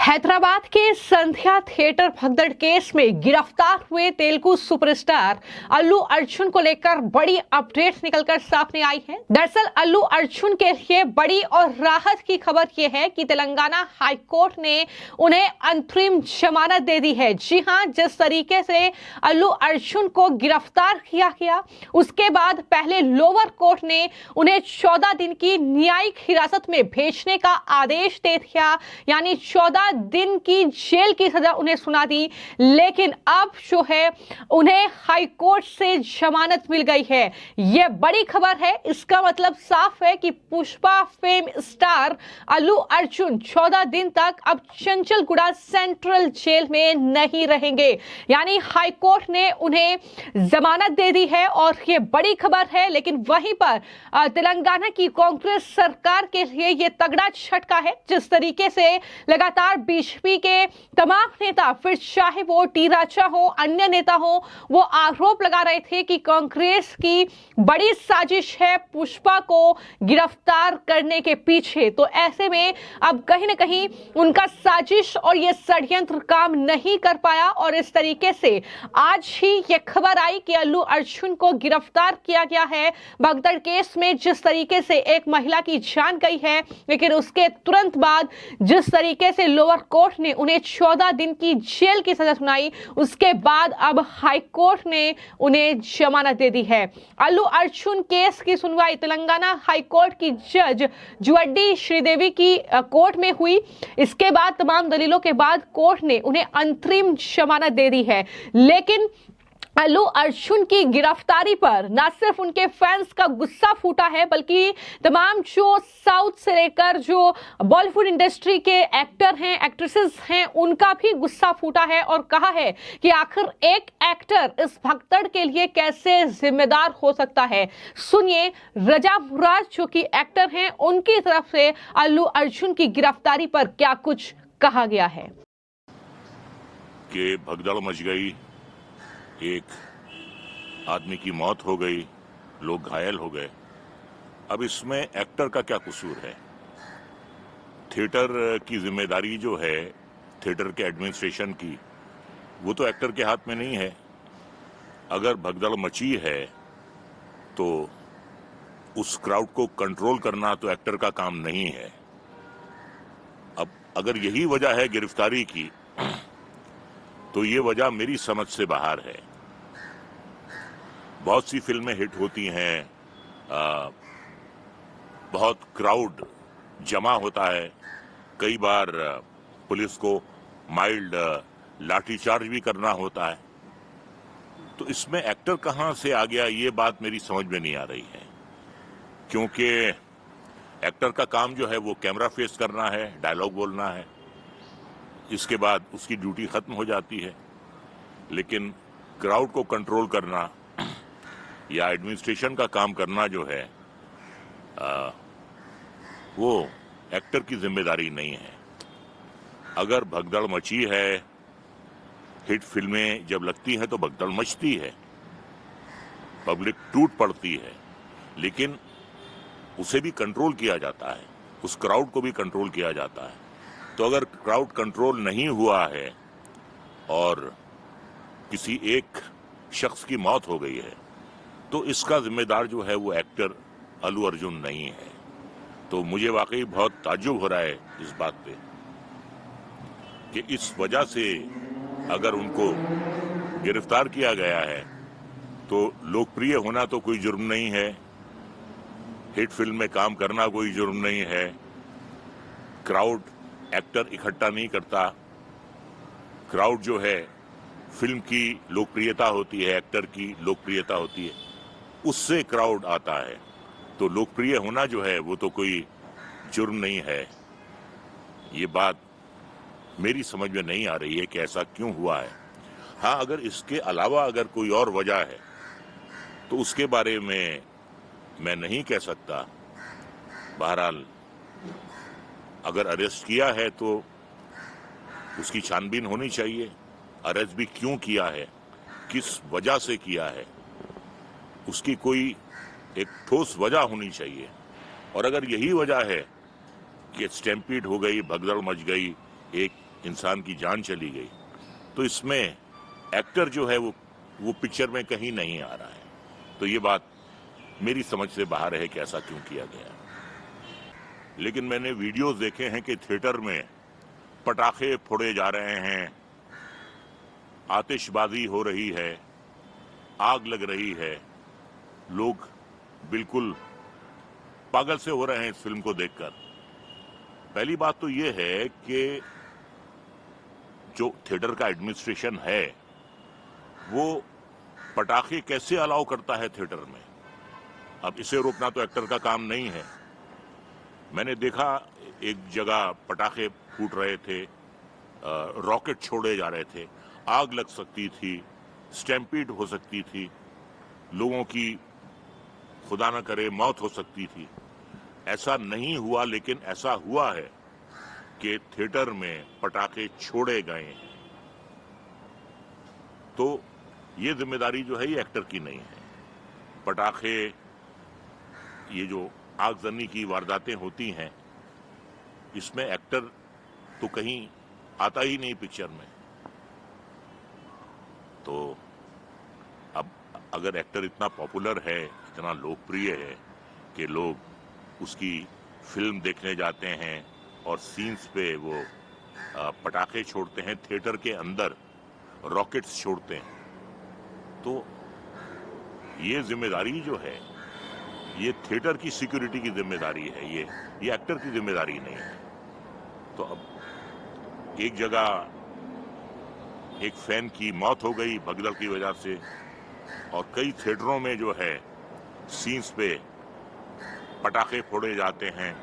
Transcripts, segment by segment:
हैदराबाद के संध्या थिएटर भगदड़ केस में गिरफ्तार हुए तेलुगु सुपरस्टार अल्लू अर्जुन को लेकर बड़ी अपडेट निकलकर सामने आई है। दरअसल अल्लू अर्जुन के लिए बड़ी और राहत की खबर यह है कि तेलंगाना हाई कोर्ट ने उन्हें अंतरिम जमानत दे दी है। जी हां, जिस तरीके से अल्लू अर्जुन को गिरफ्तार किया गया, उसके बाद पहले लोअर कोर्ट ने उन्हें 14 दिन की न्यायिक हिरासत में भेजने का आदेश दे दिया, यानी 14 दिन की जेल की सजा उन्हें सुना दी। लेकिन अब जो है उन्हें हाई कोर्ट से जमानत मिल गई है। यह बड़ी खबर है। इसका मतलब साफ है कि पुष्पा फेम स्टार अल्लू अर्जुन 14 दिन तक अब चंचलगुड़ा सेंट्रल जेल में नहीं रहेंगे, यानी हाई कोर्ट ने उन्हें जमानत दे दी है और यह बड़ी खबर है। लेकिन वहीं पर तेलंगाना की कांग्रेस सरकार के लिए यह तगड़ा झटका है। जिस तरीके से लगातार बीजेपी के तमाम नेता, फिर चाहे वो टी राजा हो, अन्य नेता हो, वो आरोप लगा रहे थे कि कांग्रेस की बड़ी साजिश है पुष्पा को गिरफ्तार करने के पीछे। तो ऐसे में अब कहीं ना कहीं उनका साजिश और ये षड्यंत्र काम नहीं कर पाया और इस तरीके से आज ही ये खबर आई कि अल्लू अर्जुन को गिरफ्तार किया गया है भगदड़ केस में। जिस तरीके से एक महिला की जान गई है, लेकिन उसके तुरंत बाद जिस तरीके से लोअर कोर्ट ने उन्हें 14 दिन की जेल की सजा सुनाई, उसके बाद अब हाई कोर्ट ने उन्हें जमानत दे दी है। अल्लू अर्जुन केस की सुनवाई तेलंगाना हाई कोर्ट की जज जुअड्डी श्रीदेवी की कोर्ट में हुई। इसके बाद तमाम दलीलों के बाद कोर्ट ने उन्हें अंतरिम जमानत दे दी है। लेकिन अल्लू अर्जुन की गिरफ्तारी पर न सिर्फ उनके फैंस का गुस्सा फूटा है, बल्कि तमाम जो साउथ से लेकर जो बॉलीवुड इंडस्ट्री के एक्टर हैं, एक्ट्रेसेस हैं, उनका भी गुस्सा फूटा है और कहा है कि आखिर एक एक्टर इस भगदड़ के लिए कैसे जिम्मेदार हो सकता है। सुनिए रजा मुराद जो कि एक्टर हैं, उनकी तरफ से अल्लू अर्जुन की गिरफ्तारी पर क्या कुछ कहा गया है। कि भगदड़ मच गई, एक आदमी की मौत हो गई, लोग घायल हो गए। अब इसमें एक्टर का क्या कसूर है? थिएटर की जिम्मेदारी जो है थिएटर के एडमिनिस्ट्रेशन की, वो तो एक्टर के हाथ में नहीं है। अगर भगदड़ मची है तो उस क्राउड को कंट्रोल करना तो एक्टर का काम नहीं है। अब अगर यही वजह है गिरफ्तारी की, तो ये वजह मेरी समझ से बाहर है। बहुत सी फिल्में हिट होती हैं, बहुत क्राउड जमा होता है, कई बार पुलिस को माइल्ड लाठीचार्ज भी करना होता है। तो इसमें एक्टर कहां से आ गया, ये बात मेरी समझ में नहीं आ रही है। क्योंकि एक्टर का काम जो है वो कैमरा फेस करना है, डायलॉग बोलना है, इसके बाद उसकी ड्यूटी खत्म हो जाती है। लेकिन क्राउड को कंट्रोल करना या एडमिनिस्ट्रेशन का काम करना जो है वो एक्टर की जिम्मेदारी नहीं है। अगर भगदड़ मची है, हिट फिल्में जब लगती हैं तो भगदड़ मचती है, पब्लिक टूट पड़ती है, लेकिन उसे भी कंट्रोल किया जाता है, उस क्राउड को भी कंट्रोल किया जाता है। तो अगर क्राउड कंट्रोल नहीं हुआ है और किसी एक शख्स की मौत हो गई है, तो इसका जिम्मेदार जो है वो एक्टर अल्लू अर्जुन नहीं है। तो मुझे वाकई बहुत ताज्जुब हो रहा है इस बात पे कि इस वजह से अगर उनको गिरफ्तार किया गया है तो लोकप्रिय होना तो कोई जुर्म नहीं है, हिट फिल्म में काम करना कोई जुर्म नहीं है, क्राउड एक्टर इकट्ठा नहीं करता, क्राउड जो है फिल्म की लोकप्रियता होती है, एक्टर की लोकप्रियता होती है, उससे क्राउड आता है। तो लोकप्रिय होना जो है वो तो कोई जुर्म नहीं है। ये बात मेरी समझ में नहीं आ रही है कि ऐसा क्यों हुआ है। हाँ, अगर इसके अलावा अगर कोई और वजह है तो उसके बारे में मैं नहीं कह सकता। बहरहाल अगर अरेस्ट किया है तो उसकी छानबीन होनी चाहिए। अरेस्ट भी क्यों किया है, किस वजह से किया है, उसकी कोई एक ठोस वजह होनी चाहिए। और अगर यही वजह है कि स्टैम्पीड हो गई, भगदड़ मच गई, एक इंसान की जान चली गई, तो इसमें एक्टर जो है वो पिक्चर में कहीं नहीं आ रहा है। तो ये बात मेरी समझ से बाहर है कि ऐसा क्यों किया गया। लेकिन मैंने वीडियोस देखे हैं कि थिएटर में पटाखे फोड़े जा रहे हैं, आतिशबाजी हो रही है, आग लग रही है, लोग बिल्कुल पागल से हो रहे हैं इस फिल्म को देखकर। पहली बात तो ये है कि जो थिएटर का एडमिनिस्ट्रेशन है वो पटाखे कैसे अलाउ करता है थिएटर में। अब इसे रोकना तो एक्टर का काम नहीं है। मैंने देखा एक जगह पटाखे फूट रहे थे, रॉकेट छोड़े जा रहे थे, आग लग सकती थी, स्टैम्पीड हो सकती थी, लोगों की खुदा न करे मौत हो सकती थी। ऐसा नहीं हुआ, लेकिन ऐसा हुआ है कि थिएटर में पटाखे छोड़े गए हैं। तो ये जिम्मेदारी जो है ये एक्टर की नहीं है। पटाखे, ये जो आगजनी की वारदातें होती हैं, इसमें एक्टर तो कहीं आता ही नहीं पिक्चर में। तो अब अगर एक्टर इतना पॉपुलर है, इतना लोकप्रिय है कि लोग उसकी फिल्म देखने जाते हैं और सीन्स पे वो पटाखे छोड़ते हैं, थिएटर के अंदर रॉकेट्स छोड़ते हैं, तो ये जिम्मेदारी जो है ये थिएटर की सिक्योरिटी की जिम्मेदारी है, ये एक्टर की जिम्मेदारी नहीं है। तो अब एक जगह एक फैन की मौत हो गई भगदड़ की वजह से, और कई थिएटरों में जो है सीन्स पे पटाखे फोड़े जाते हैं,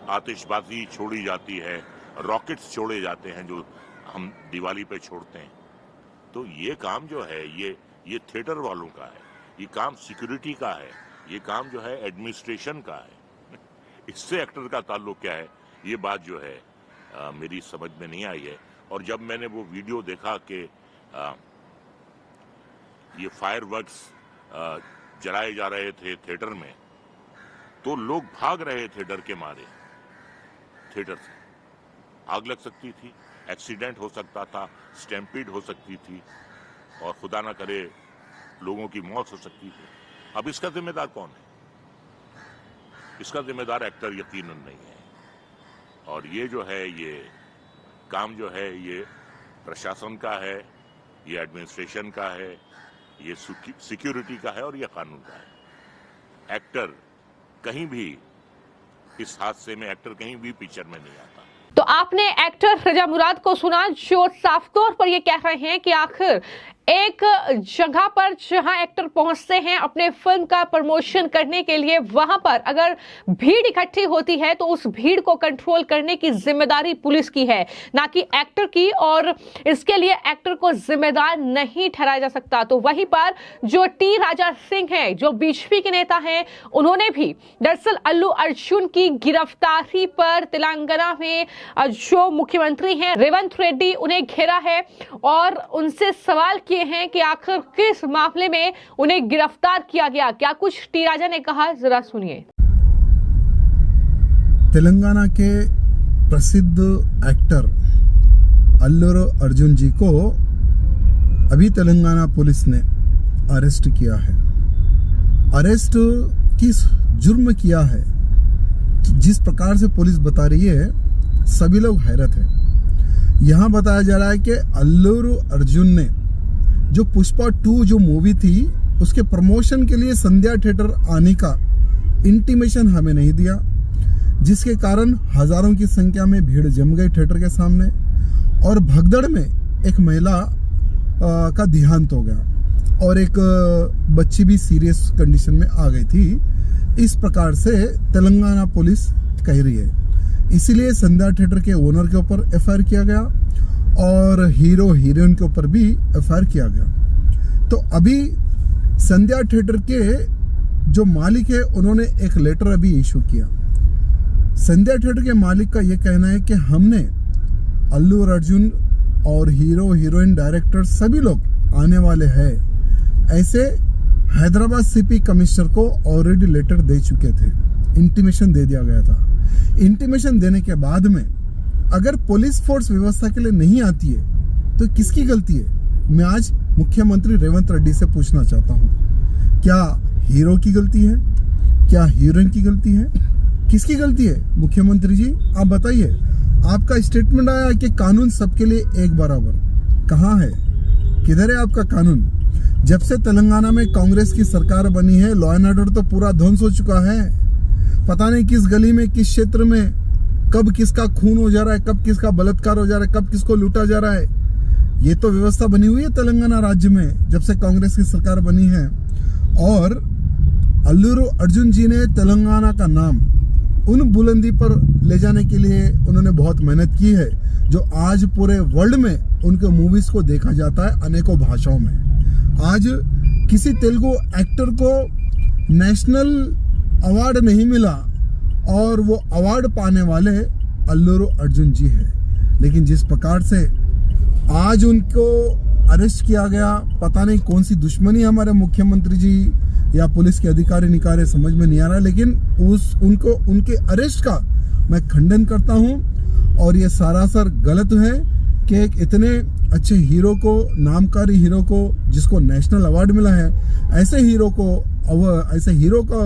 आतिशबाजी छोड़ी जाती है, रॉकेट्स छोड़े जाते हैं जो हम दिवाली पे छोड़ते हैं। तो ये काम जो है ये थिएटर वालों का है, ये काम सिक्योरिटी का है, ये काम जो है एडमिनिस्ट्रेशन का है। इससे एक्टर का ताल्लुक क्या है, ये बात जो है मेरी समझ में नहीं आई है। और जब मैंने वो वीडियो देखा कि ये फायरवर्क्स जलाए जा रहे थे थिएटर में, तो लोग भाग रहे थे डर के मारे थिएटर से। आग लग सकती थी, एक्सीडेंट हो सकता था, स्टैम्पीड हो सकती थी, और खुदा ना करे लोगों की मौत हो सकती थी। अब इसका जिम्मेदार कौन है? इसका जिम्मेदार एक्टर यकीनन नहीं है। और ये जो है ये काम जो है ये प्रशासन का है, ये एडमिनिस्ट्रेशन का है, ये सिक्योरिटी का है और ये कानून का है। एक्टर कहीं भी, इस हादसे में एक्टर कहीं भी पिक्चर में नहीं आता। तो आपने एक्टर रजा मुराद को सुना, जो साफ तौर पर ये कह रहे हैं कि आखिर एक जगह पर जहां एक्टर पहुंचते हैं अपने फिल्म का प्रमोशन करने के लिए, वहां पर अगर भीड़ इकट्ठी होती है तो उस भीड़ को कंट्रोल करने की जिम्मेदारी पुलिस की है, ना कि एक्टर की, और इसके लिए एक्टर को जिम्मेदार नहीं ठहराया जा सकता। तो वहीं पर जो टी राजा सिंह हैं, जो बीजेपी के नेता हैं, उन्होंने भी दरअसल अल्लू अर्जुन की गिरफ्तारी पर तेलंगाना में जो मुख्यमंत्री हैं रेवंत रेड्डी, उन्हें घेरा है और उनसे सवाल किए हैं कि आखिर किस मामले में उन्हें गिरफ्तार किया गया। क्या कुछ टी राजा ने कहा, जरा सुनिए। तेलंगाना के प्रसिद्ध एक्टर अल्लू अर्जुन जी को अभी तेलंगाना पुलिस ने अरेस्ट किया है। अरेस्ट किस जुर्म किया है, जिस प्रकार से पुलिस बता रही है, सभी लोग हैरत है। यहाँ बताया जा रहा है कि अल्लू अर्जुन ने जो पुष्पा 2 जो मूवी थी उसके प्रमोशन के लिए संध्या थिएटर आने का इंटीमेशन हमें नहीं दिया, जिसके कारण हजारों की संख्या में भीड़ जम गई थिएटर के सामने, और भगदड़ में एक महिला का देहांत हो गया और एक बच्ची भी सीरियस कंडीशन में आ गई थी। इस प्रकार से तेलंगाना पुलिस कह रही है। इसीलिए संध्या थिएटर के ओनर के ऊपर एफआईआर किया गया और हीरो हीरोइन के ऊपर भी एफआईआर किया गया। तो अभी संध्या थिएटर के जो मालिक है उन्होंने एक लेटर अभी इशू किया। संध्या थिएटर के मालिक का यह कहना है कि हमने अल्लू अर्जुन और हीरो हीरोइन डायरेक्टर सभी लोग आने वाले हैं, ऐसे हैदराबाद सीपी कमिश्नर को ऑलरेडी लेटर दे चुके थे, इंटीमेशन दे दिया गया था। इंटीमेशन देने के बाद में अगर पुलिस फोर्स व्यवस्था के लिए नहीं आती है तो किसकी गलती है? मैं आज मुख्यमंत्री रेवंत रेड्डी से पूछना चाहता हूं, क्या हीरो की गलती है? क्या हीरोइन की गलती है? किसकी गलती है? मुख्यमंत्री जी आप बताइए। आपका स्टेटमेंट आया कि कानून सबके लिए एक बराबर। कहाँ है? किधर है आपका कानून? जब से तेलंगाना में कांग्रेस की सरकार बनी है, लॉ एंड ऑर्डर तो पूरा ध्वंस हो चुका है। पता नहीं किस गली में, किस क्षेत्र में कब किसका खून हो जा रहा है, कब किसका बलात्कार हो जा रहा है, कब किसको लूटा जा रहा है। ये तो व्यवस्था बनी हुई है तेलंगाना राज्य में जब से कांग्रेस की सरकार बनी है। और अल्लूरी अर्जुन जी ने तेलंगाना का नाम उन बुलंदी पर ले जाने के लिए उन्होंने बहुत मेहनत की है, जो आज पूरे वर्ल्ड में उनके मूवीज को देखा जाता है अनेकों भाषाओं में। आज किसी तेलुगु एक्टर को नेशनल अवार्ड नहीं मिला और वो अवार्ड पाने वाले अल्लूरी अर्जुन जी है। लेकिन जिस प्रकार से आज उनको अरेस्ट किया गया, पता नहीं कौन सी दुश्मनी हमारे मुख्यमंत्री जी या पुलिस के अधिकारी निकारे समझ में नहीं आ रहा, लेकिन उनके अरेस्ट का मैं खंडन करता हूं। और ये सरासर गलत है कि एक इतने अच्छे हीरो को, नामकारी हीरो को, जिसको नेशनल अवार्ड मिला है, ऐसे हीरो का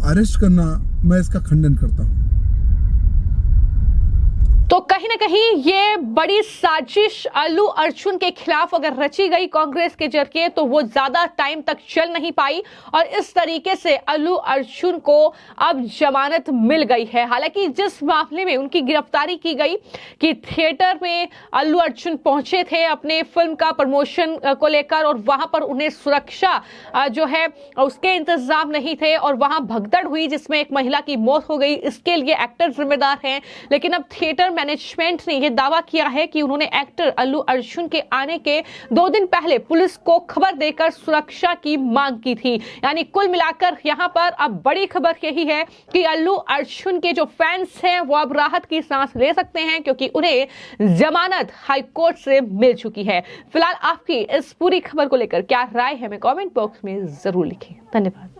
अरेस्ट करना, मैं इसका खंडन करता हूं। तो कहीं ना कहीं ये बड़ी साजिश अल्लू अर्जुन के खिलाफ अगर रची गई कांग्रेस के जरिए तो वो ज्यादा टाइम तक चल नहीं पाई और इस तरीके से अल्लू अर्जुन को अब जमानत मिल गई है। हालांकि जिस मामले में उनकी गिरफ्तारी की गई कि थिएटर में अल्लू अर्जुन पहुंचे थे अपने फिल्म का प्रमोशन को लेकर और वहां पर उन्हें सुरक्षा जो है उसके इंतजाम नहीं थे और वहां भगदड़ हुई जिसमें एक महिला की मौत हो गई, इसके लिए एक्टर जिम्मेदार हैं। लेकिन अब थिएटर मैनेजमेंट ने यह दावा किया है कि उन्होंने एक्टर अल्लू अर्जुन के आने के 2 दिन पहले पुलिस को खबर देकर सुरक्षा की मांग की थी। यानी कुल मिलाकर यहां पर अब बड़ी खबर यही है कि अल्लू अर्जुन के जो फैंस हैं वो अब राहत की सांस ले सकते हैं क्योंकि उन्हें जमानत हाईकोर्ट से मिल चुकी है। फिलहाल आपकी इस पूरी खबर को लेकर क्या राय है, हमें कमेंट बॉक्स में जरूर लिखें। धन्यवाद।